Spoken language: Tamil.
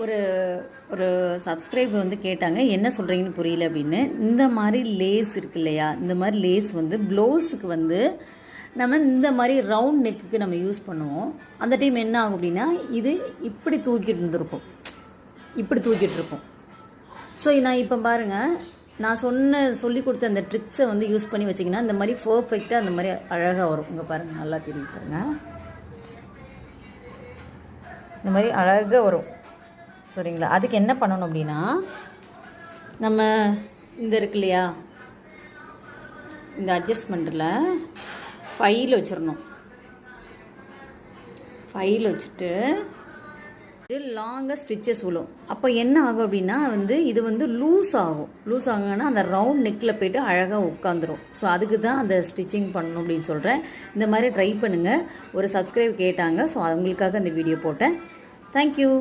ஒரு ஒரு சப்ஸ்கிரைப் வந்து கேட்டாங்க, என்ன சொல்கிறீங்கன்னு புரியல அப்படின்னு. இந்த மாதிரி லேஸ் இருக்கு இல்லையா, இந்த மாதிரி லேஸ் வந்து ப்ளவுஸுக்கு வந்து நம்ம இந்த மாதிரி ரவுண்ட் நெக்குக்கு நம்ம யூஸ் பண்ணுவோம். அந்த டைம் என்ன ஆகும் அப்படின்னா, இது இப்படி தூக்கிட்டு இருந்திருக்கும், இப்படி தூக்கிட்டு இருக்கும். ஸோ நான் இப்போ பாருங்கள், நான் சொல்லி கொடுத்த அந்த ட்ரிக்ஸை வந்து யூஸ் பண்ணி வச்சிங்கன்னா இந்த மாதிரி பர்ஃபெக்டாக அந்த மாதிரி அழகாக வரும். இங்கே பாருங்கள், நல்லா தெரியும் பாருங்கள், இந்த மாதிரி அழகாக வரும். சரிங்களா? அதுக்கு என்ன பண்ணணும் அப்படின்னா, நம்ம இந்த இருக்கு இல்லையா, இந்த அட்ஜஸ்ட்மெண்ட்டில் ஃபைல் வச்சிடணும். ஃபைல் வச்சுட்டு லாங்காக ஸ்டிச்சஸ் விழும். அப்போ என்ன ஆகும் அப்படின்னா வந்து இது வந்து லூஸ் ஆகுங்கன்னா அந்த ரவுண்ட் நெக்கில் போய்ட்டு அழகாக உட்காந்துரும். ஸோ அதுக்கு தான் அந்த ஸ்டிச்சிங் பண்ணணும் அப்படின்னு சொல்கிறேன். இந்த மாதிரி ட்ரை பண்ணுங்கள். ஒரு சப்ஸ்கிரைப் கேட்டாங்க, ஸோ அவங்களுக்காக அந்த வீடியோ போட்டேன். தேங்க்யூ.